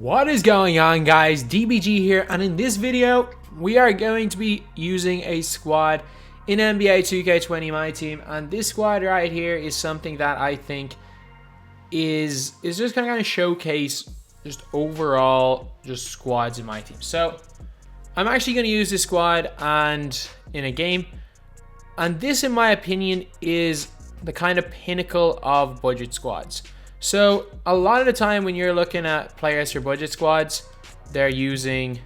What is going on, guys? DBG here, and in this video we are going to be using a squad in NBA 2K20 My Team, and this squad right here is something that I think is just gonna kind of showcase just overall just squads in my team. So I'm actually going to use this squad and in a game, and this in my opinion is the kind of pinnacle of budget squads. So a lot of the time when you're looking at players for budget squads, they're using,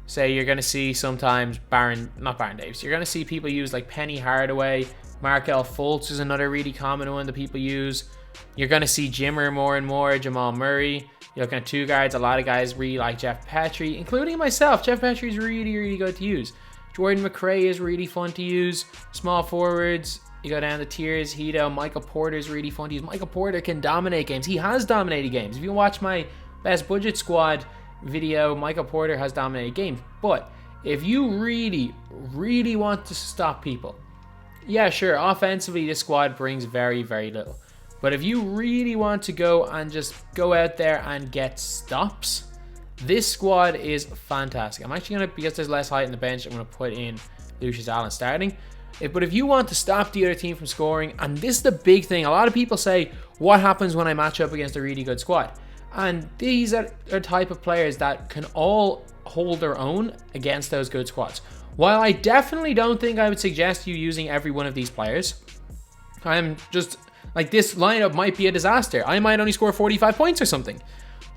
say, you're going to see sometimes not Baron Davis. You're going to see people use like Penny Hardaway. Markel Fultz is another really common one that people use. You're going to see Jimmer more and more, Jamal Murray. You're looking at two guards. A lot of guys really like Jeff Petrie, including myself. Jeff Petrie is really, really good to use. Jordan McRae is really fun to use. Small forwards. You go down the tiers, Hito, Michael Porter is really fun to use. Michael Porter can dominate games. He has dominated games. If you watch my best budget squad video, Michael Porter has dominated games. But if you really, really want to stop people, yeah, sure, offensively this squad brings very, very little. But if you really want to go and just go out there and get stops, this squad is fantastic. I'm actually going to, because there's less height in the bench, I'm going to put in Lucius Allen starting. But if you want to stop the other team from scoring, and this is the big thing, a lot of people say, what happens when I match up against a really good squad? And these are the type of players that can all hold their own against those good squads. While I definitely don't think I would suggest you using every one of these players, I'm just, like, this lineup might be a disaster. I might only score 45 points or something.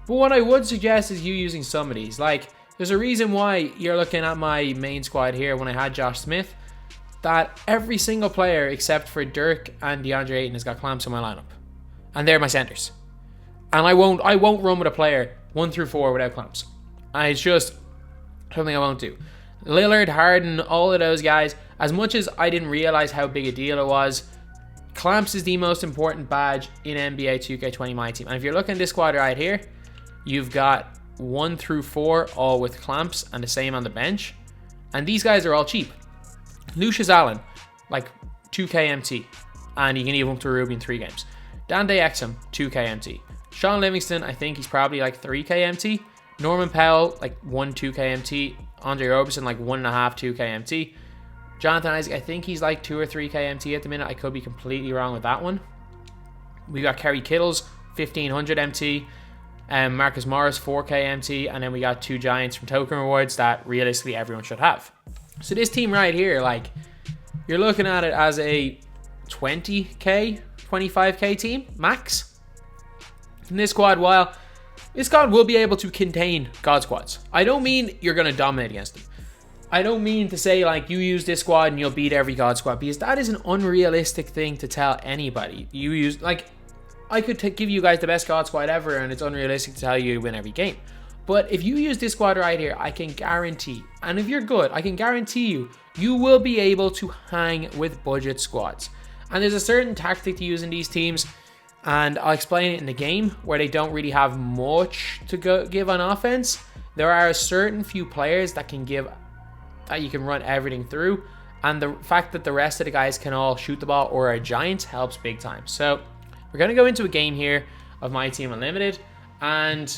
But what I would suggest is you using some of these. Like, there's a reason why you're looking at my main squad here when I had Josh Smith, that every single player except for Dirk and DeAndre Ayton has got clamps in my lineup, and they're my centers. And I won't run with a player 1 through 4 without clamps. It's just something I won't do. Lillard, Harden, all of those guys. As much as I didn't realize how big a deal it was, clamps is the most important badge in NBA 2K20 My Team. And if you're looking at this squad right here, you've got 1 through 4 all with clamps and the same on the bench, and these guys are all cheap. Lucius Allen, like 2k MT, and you can even up to Ruby in 3 games. Dante exum, 2k MT. Sean Livingston, I think he's probably like 3k MT. Norman Powell, like 2k MT. Andre Roberson, like 1.5, 2k MT. Jonathan Isaac, I think he's like 2 or 3k MT at the minute. I could be completely wrong with that one. We got Kerry Kittles, 1500 MT. Marcus Morris, 4k MT. And then we got 2 Giants from token rewards that realistically everyone should have. So this team right here, like, you're looking at it as a 20k, 25k team, max. In this squad, while this squad will be able to contain God squads. I don't mean you're going to dominate against them. I don't mean to say, like, you use this squad and you'll beat every God squad, because that is an unrealistic thing to tell anybody. You use, like, I could give you guys the best God squad ever, and it's unrealistic to tell you win every game. But if you use this squad right here, I can guarantee, and if you're good, I can guarantee you will be able to hang with budget squads. And there's a certain tactic to use in these teams, and I'll explain it in the game, where they don't really have much to give on offense. There are a certain few players that can give, that you can run everything through, and the fact that the rest of the guys can all shoot the ball or are giants helps big time. So we're going to go into a game here of My Team Unlimited, and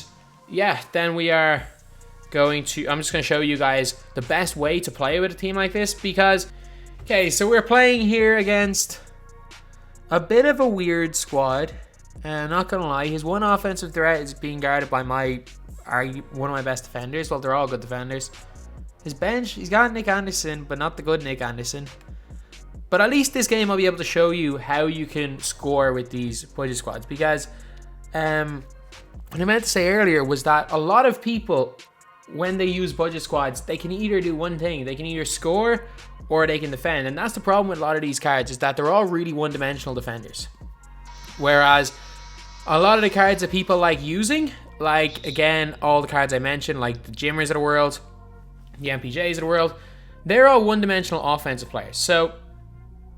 yeah, then we are going to, I'm just going to show you guys the best way to play with a team like this, because, okay, so we're playing here against a bit of a weird squad, and not going to lie, his one offensive threat is being guarded by one of my best defenders. Well, they're all good defenders. His bench, he's got Nick Anderson, but not the good Nick Anderson. But at least this game I'll be able to show you how you can score with these budget squads, because what I meant to say earlier was that a lot of people, when they use budget squads, they can either do one thing. They can either score or they can defend. And that's the problem with a lot of these cards, is that they're all really one-dimensional defenders. Whereas a lot of the cards that people like using, like, again, all the cards I mentioned, like the Jimmers of the world, the MPJs of the world, they're all one-dimensional offensive players. So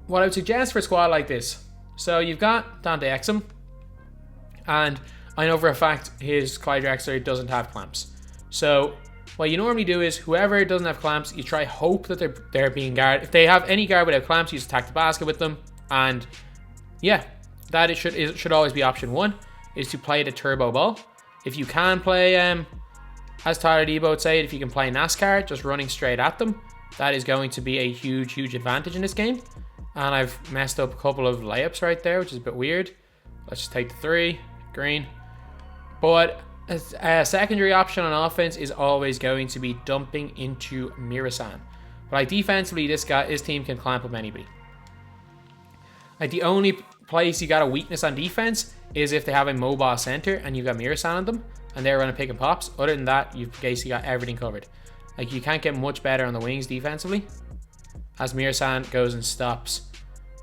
what I would suggest for a squad like this, so you've got Dante exum, and I know for a fact his Clyde Drexler doesn't have clamps. So what you normally do is, whoever doesn't have clamps, you try hope that they're being guarded. If they have any guard without clamps, you just attack the basket with them. And yeah, that it should always be option 1, is to play the turbo ball. If you can play, as Tyler Debo would say, if you can play NASCAR, just running straight at them, that is going to be a huge, huge advantage in this game. And I've messed up a couple of layups right there, which is a bit weird. Let's just take the 3, green. But a secondary option on offense is always going to be dumping into Mirasan. But like defensively, this team can clamp up anybody. Like the only place you got a weakness on defense is if they have a mobile center and you've got Mirasan on them and they're running pick and pops. Other than that, you've basically got everything covered. Like you can't get much better on the wings defensively as Mirasan goes and stops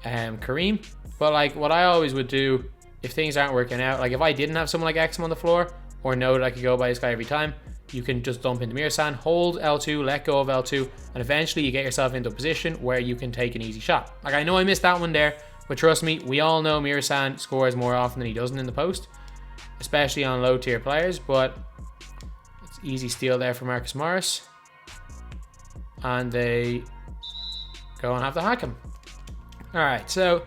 Kareem. But like what I always would do if things aren't working out, like if I didn't have someone like exum on the floor or know that I could go by this guy every time, you can just dump into Mirasan, hold L2, let go of L2, and eventually you get yourself into a position where you can take an easy shot. Like I know I missed that one there, but trust me, we all know Mirasan scores more often than he doesn't in the post, especially on low tier players. But it's easy steal there for Marcus Morris, and they go and have to hack him. All right, so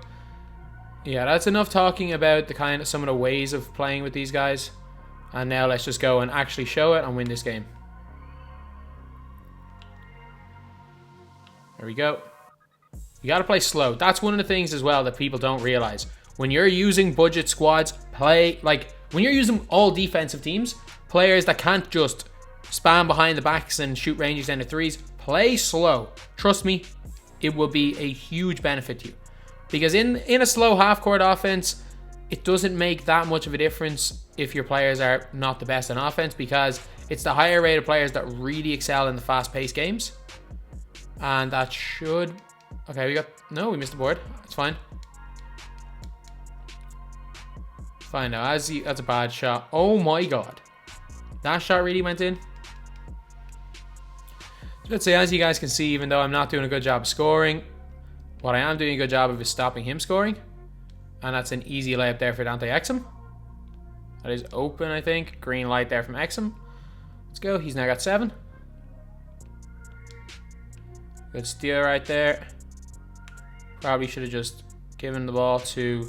yeah, that's enough talking about the some of the ways of playing with these guys. And now let's just go and actually show it and win this game. There we go. You got to play slow. That's one of the things as well that people don't realize. When you're using budget squads, when you're using all defensive teams, players that can't just spam behind the backs and shoot ranges and the threes, play slow. Trust me, it will be a huge benefit to you. Because in a slow half-court offense, it doesn't make that much of a difference if your players are not the best on offense, because it's the higher rated players that really excel in the fast-paced games. And that should... Okay, we missed the board. It's fine. Fine now, that's a bad shot. Oh my god. That shot really went in. So let's say, as you guys can see, even though I'm not doing a good job of scoring, what I am doing a good job of is stopping him scoring. And that's an easy layup there for Dante Exum. That is open, I think. Green light there from Exum. Let's go. He's now got 7. Good steal right there. Probably should have just given the ball to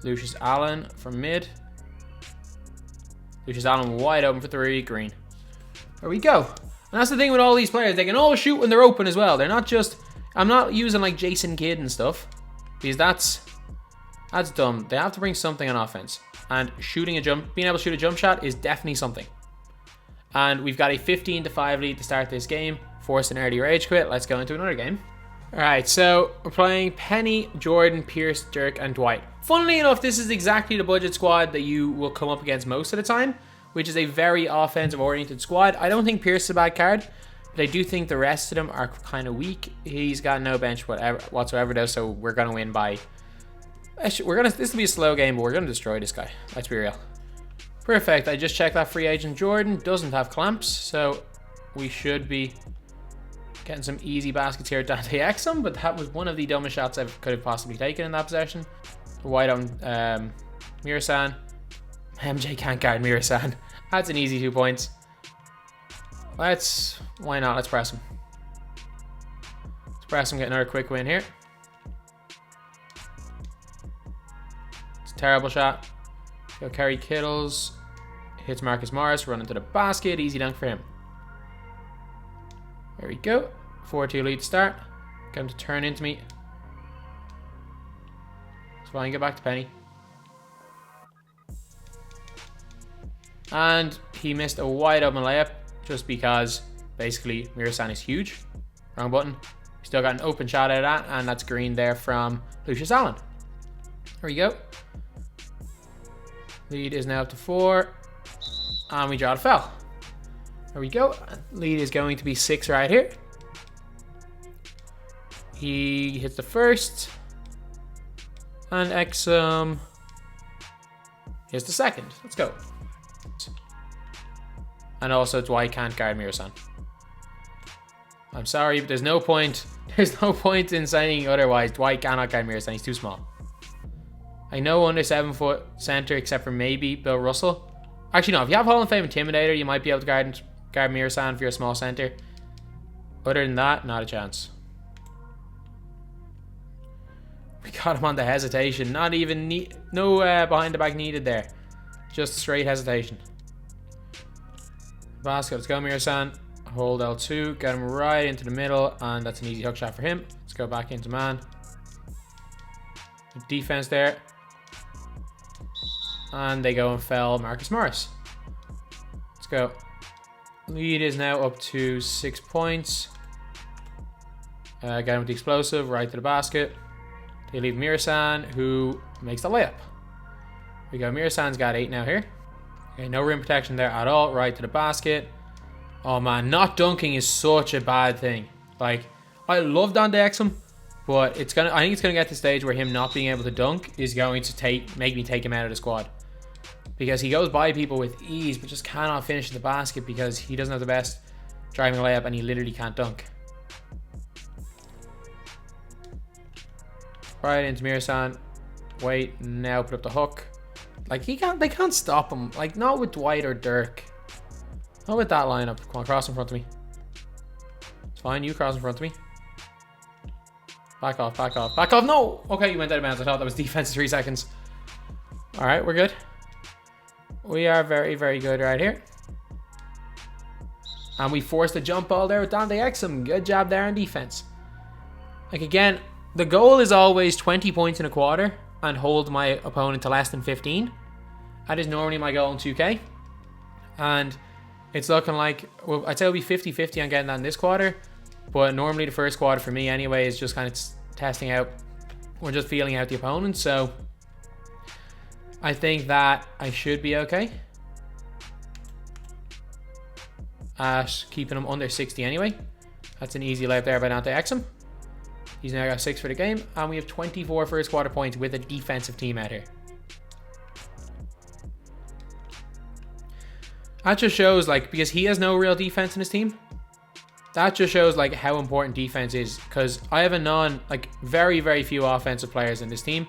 Lucius Allen from mid. Lucius Allen wide open for 3. Green. There we go. And that's the thing with all these players. They can all shoot when they're open as well. They're not just... I'm not using like Jason Kidd and stuff, because that's dumb. They have to bring something on offense. And being able to shoot a jump shot is definitely something. And we've got a 15-5 lead to start this game. Force an early rage quit. Let's go into another game. Alright, so we're playing Penny, Jordan, Pierce, Dirk, and Dwight. Funnily enough, this is exactly the budget squad that you will come up against most of the time, which is a very offensive-oriented squad. I don't think Pierce is a bad card, but I do think the rest of them are kind of weak. He's got no bench whatsoever, though, so we're going to win by... This will be a slow game, but we're going to destroy this guy. Let's be real. Perfect. I just checked that free agent Jordan doesn't have clamps, so we should be getting some easy baskets here at Dante Exum, but that was one of the dumbest shots I could have possibly taken in that possession. Wide on Mirasan. MJ can't guard Mirasan. That's an easy 2 points. Why not? Let's press him. Let's press him, get another quick win here. It's a terrible shot. Go Kerry Kittles. Hits Marcus Morris, run into the basket. Easy dunk for him. There we go. 4-2 lead to start. Get him to turn into me. Let's try and get back to Penny. And he missed a wide open layup just because basically Mirasan is huge. Wrong button. Still got an open shot out of that, and that's green there from Lucius Allen. There we go. Lead is now up to 4. And we draw the foul. There we go. Lead is going to be 6 right here. He hits the first. And Exum hits the second. Let's go. And also Dwight can't guard Mirasan. I'm sorry, but there's no point in saying otherwise. Dwight cannot guard Mirasan. He's too small. I know under 7-foot center, except for maybe Bill Russell. Actually, no. If you have Hall of Fame Intimidator, you might be able to guard Mirasan if you're a small center. Other than that, not a chance. We got him on the hesitation. Not even no behind the back needed there. Just straight hesitation. Basket, let's go Mirasan. Hold L2, get him right into the middle, and that's an easy hook shot for him. Let's go back into man. Defense there. And they go and fell Marcus Morris. Let's go. Lead is now up to 6 points. Get him with the explosive, right to the basket. They leave Mirasan, who makes the layup. We go, Mirasan's got 8 now here. Okay, no rim protection there at all, right to the basket. Oh man, not dunking is such a bad thing. Like, I love dante exum, but I think it's gonna get to the stage where him not being able to dunk is going to make me take him out of the squad. Because he goes by people with ease, but just cannot finish the basket because he doesn't have the best driving layup and he literally can't dunk. Right into Mirasan. Wait, now put up the hook. Like, they can't stop him. Like, not with Dwight or Dirk. Not with that lineup. Come on, cross in front of me. It's fine, you cross in front of me. Back off, back off, back off. No! Okay, you went out of bounds. I thought that was defense 3 seconds. Alright, we're good. We are very, very good right here. And we forced a jump ball there with dante exum. Good job there on defense. Like, again, the goal is always 20 points in a quarter and hold my opponent to less than 15. That is normally my goal in 2K. And it's looking like, well, I'd say it'll be 50-50 on getting that in this quarter. But normally the first quarter for me anyway is just kind of testing out, or just feeling out the opponent. So I think that I should be okay at keeping him under 60 anyway. That's an easy layup there by dante exum. He's now got 6 for the game, and we have 24 first quarter points with a defensive team out here. That just shows, like, because he has no real defense in his team, that just shows, like, how important defense is. Because I have very, very few offensive players in this team.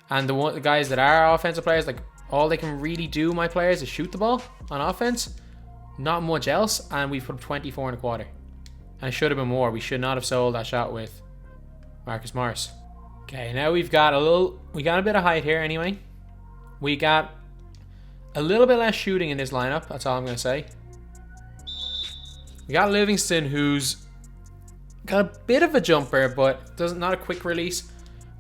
And the guys that are offensive players, like, all they can really do, my players, is shoot the ball on offense. Not much else, and we've put up 24 in a quarter. And it should have been more. We should not have sold that shot with Marcus Morris. Okay, now we got a bit of height here anyway. We got a little bit less shooting in this lineup, that's all I'm going to say. We got Livingston, who's got a bit of a jumper, but not a quick release.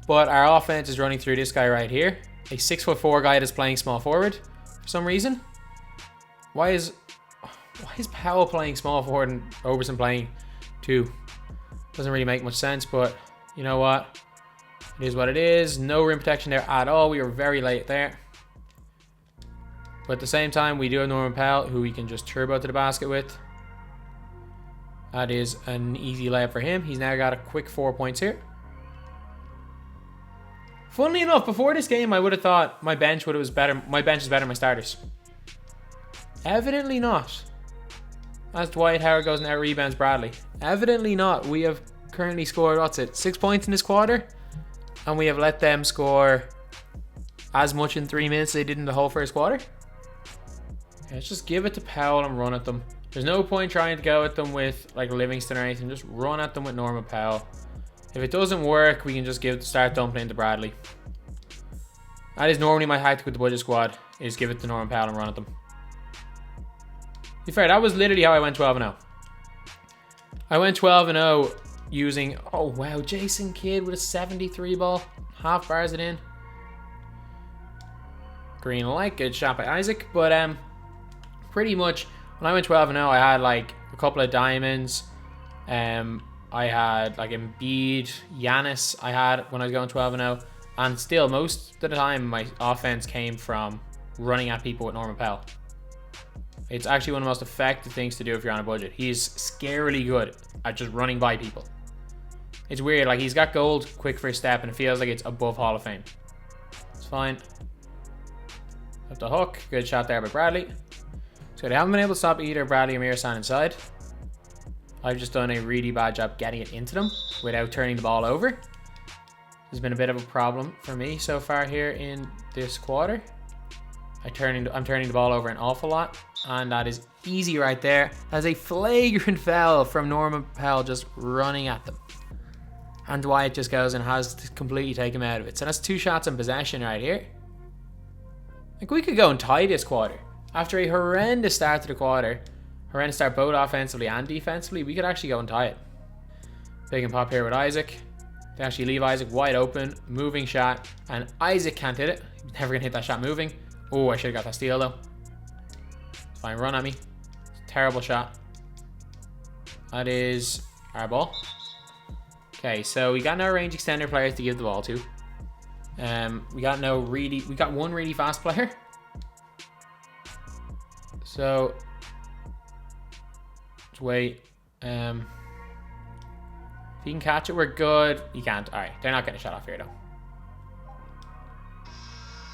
But our offense is running through this guy right here. A 6'4" guy that's playing small forward for some reason. Why is Powell playing small forward and Oberson playing 2? Doesn't really make much sense, but you know what? It is what it is. No rim protection there at all. We were very late there. But at the same time, we do have Norman Powell, who we can just turbo to the basket with. That is an easy layup for him. He's now got a quick 4 points here. Funnily enough, before this game, I would have thought my bench was better. My bench is better than my starters. Evidently not. As Dwight Howard goes and out rebounds Bradley. Evidently not. We have currently scored, 6 points in this quarter, and we have let them score as much in 3 minutes as they did in the whole first quarter. Okay, let's just give it to Powell and run at them. There's no point trying to go at them with like Livingston or anything. Just run at them with Norman Powell. If it doesn't work, we can just start dumping into Bradley. That is normally my tactic with the budget squad, is give it to Norman Powell and run at them. To be fair, that was literally how I went 12-0. I went 12-0 using, oh wow, Jason Kidd with a 73 ball. Half bars it in. Green light, good shot by Isaac. But pretty much when I went 12-0, I had like a couple of diamonds. I had like Embiid, Giannis. I had when I was going 12-0, and still most of the time my offense came from running at people with Norman Powell. It's actually one of the most effective things to do if you're on a budget. He's scarily good at just running by people. It's weird, like he's got gold quick first step, and it feels like it's above Hall of Fame. It's fine. Up the hook, good shot there by Bradley. So they haven't been able to stop either Bradley or Mirasan inside. I've just done a really bad job getting it into them without turning the ball over. There's been a bit of a problem for me so far here in this quarter. I'm turning the ball over an awful lot, and that is easy right there. That's a flagrant foul from Norman Powell just running at them. And Dwight just goes and has to completely take him out of it. So that's 2 shots in possession right here. Like, we could go and tie this quarter. After a horrendous start to the quarter, Horrendous start both offensively and defensively. We could actually go and tie it. Big and pop here with Isaac. They actually leave Isaac wide open. Moving shot. And Isaac can't hit it. He's never going to hit that shot moving. Oh, I should have got that steal though. Fine, run at me. Terrible shot. That is our ball. Okay, so we got no range extender players to give the ball to. We got one really fast player. So let's wait. If he can catch it, we're good. He can't. Alright, they're not getting a shot off here though.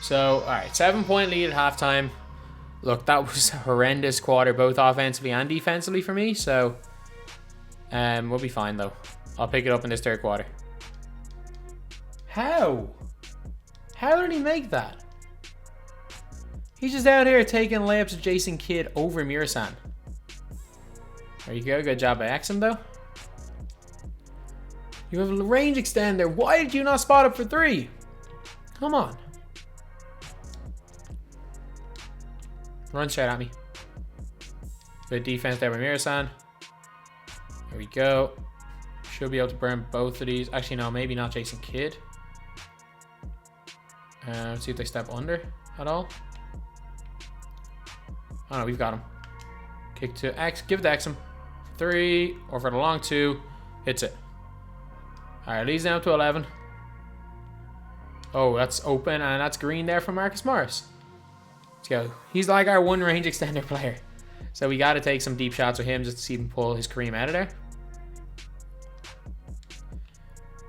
So, alright, 7-point lead at halftime. Look, that was a horrendous quarter, both offensively and defensively for me. So, we'll be fine though. I'll pick it up in this third quarter. How? How did he make that? He's just out here taking layups of Jason Kidd over Murasan. There you go. Good job by exum though. You have a range extender. Why did you not spot up for 3? Come on. Run straight at me. Good defense there by Murasan. There we go. Should be able to burn both of these. Actually, no, maybe not Jason Kidd. Let's see if they step under at all. Oh no, we've got him. Kick to X. Give it to Exum. 3, or for the long 2. Hits it. Alright, leads down to 11. Oh, that's open, and that's green there from Marcus Morris. Let's go. He's like our one range extender player. So we got to take some deep shots with him just to see him pull his cream out of there.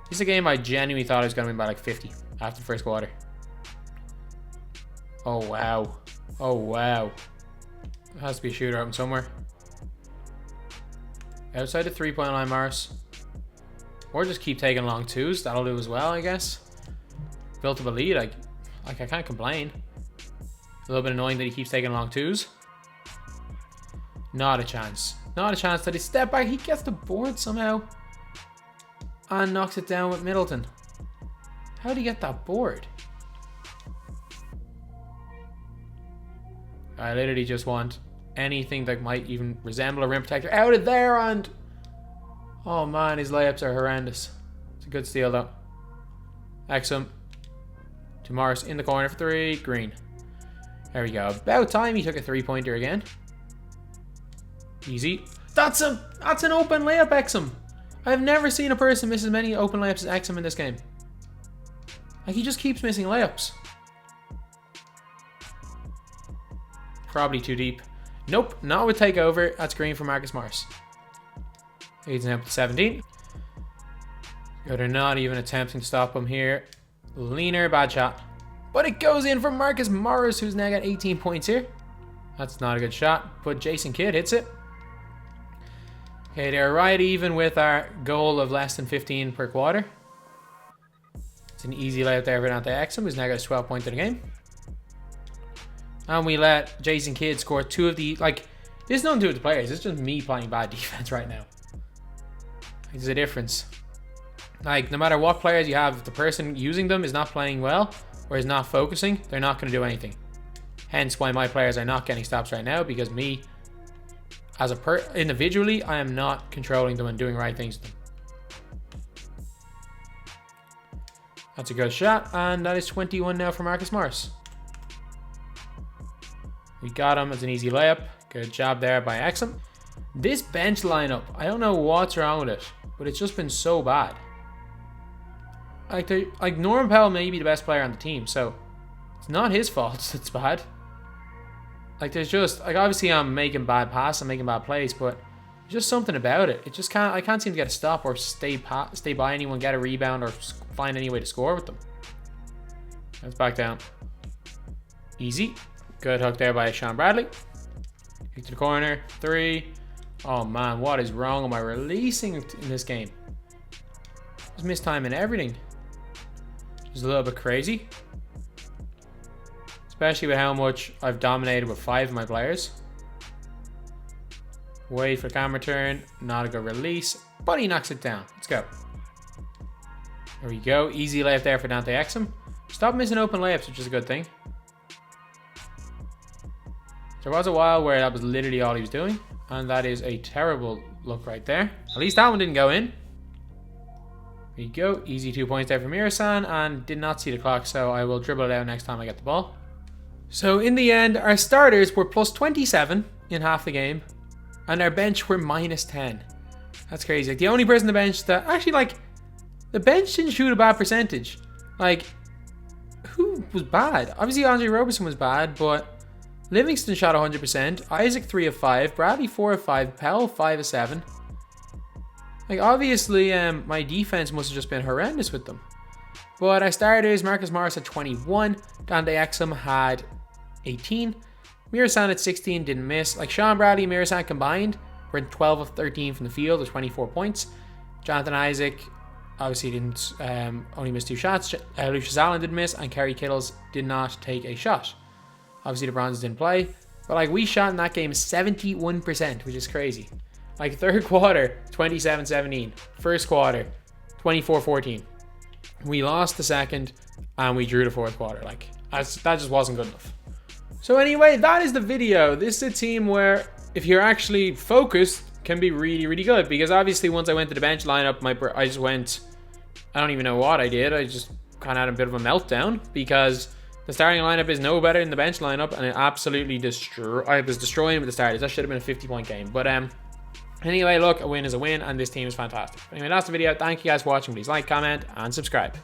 This is a game I genuinely thought I was going to win by like 50 after the first quarter. Oh, wow. Oh, wow. There has to be a shooter open somewhere. Outside the 3-point line, Morris. Or just keep taking long 2s. That'll do as well, I guess. Built up a lead. I can't complain. A little bit annoying that he keeps taking long 2s. Not a chance. Not a chance that he step back. He gets the board somehow. And knocks it down with Middleton. How did he get that board? I literally just want anything that might even resemble a rim protector out of there, and oh man, his layups are horrendous. It's a good steal though. Exum to Morris in the corner for 3. Green. There we go. About time he took a 3-pointer again. Easy. That's an open layup, Exum. I've never seen a person miss as many open layups as Exum in this game. Like, he just keeps missing layups. Probably too deep. Nope, not with takeover. That's green for Marcus Morris. He's now up to 17. They're not even attempting to stop him here. Leaner, bad shot. But it goes in for Marcus Morris, who's now got 18 points here. That's not a good shot, but Jason Kidd hits it. Okay, they're right even with our goal of less than 15 per quarter. It's an easy layup there for Dante Exum, who's now got 12 points in the game. And we let Jason Kidd score 2 of the... Like, this is nothing to do with the players. It's just me playing bad defense right now. There's a difference. Like, no matter what players you have, if the person using them is not playing well or is not focusing, they're not going to do anything. Hence why my players are not getting stops right now, because me, as individually, I am not controlling them and doing right things to them. That's a good shot, and that is 21 now for Marcus Morris. We got him as an easy layup. Good job there by Exum. This bench lineup, I don't know what's wrong with it, but it's just been so bad. Like Norman Powell may be the best player on the team, so it's not his fault it's bad. Like, there's just, like, obviously I'm making bad passes, I'm making bad plays, but there's just something about it. It just can't, I can't seem to get a stop or stay by anyone, get a rebound, or find any way to score with them. Let's back down. Easy. Good hook there by Sean Bradley. Kick to the corner. 3. Oh man, what is wrong with my releasing in this game? Just mistiming everything. Just a little bit crazy. Especially with how much I've dominated with 5 of my players. Wait for camera turn. Not a good release. But he knocks it down. Let's go. There we go. Easy layup there for Dante Exum. Stop missing open layups, which is a good thing. There was a while where that was literally all he was doing. And that is a terrible look right there. At least that one didn't go in. There you go. Easy 2 points there for Mirasan, and did not see the clock, so I will dribble it out next time I get the ball. So in the end, our starters were plus 27 in half the game, and our bench were minus 10. That's crazy. Like, the only person on the bench that actually, like, the bench didn't shoot a bad percentage. Like, who was bad? Obviously, Andre Roberson was bad, but Livingston shot 100%. Isaac 3 of 5. Bradley 4 of 5. Powell 5 of 7. Like, obviously, my defense must have just been horrendous with them. But our starters, Marcus Morris had 21. Dante Exum had 18. Mirasan at 16, didn't miss. Like, Sean Bradley and Mirasan combined were 12 of 13 from the field with 24 points. Jonathan Isaac obviously didn't, only missed 2 shots. Lucius Allen did miss, and Kerry Kittles did not take a shot. Obviously, the Bronzes didn't play. But, like, we shot in that game 71%, which is crazy. Like, third quarter, 27-17. First quarter, 24-14. We lost the second, and we drew the fourth quarter. Like, that just wasn't good enough. So anyway, that is the video. This is a team where, if you're actually focused, can be really, really good. Because obviously, once I went to the bench lineup, I just went, I don't even know what I did. I just kind of had a bit of a meltdown, because the starting lineup is no better than the bench lineup, and it absolutely I was destroying with the starters. That should have been a 50-point game. But anyway, look, a win is a win, and this team is fantastic. Anyway, that's the video. Thank you guys for watching. Please like, comment, and subscribe.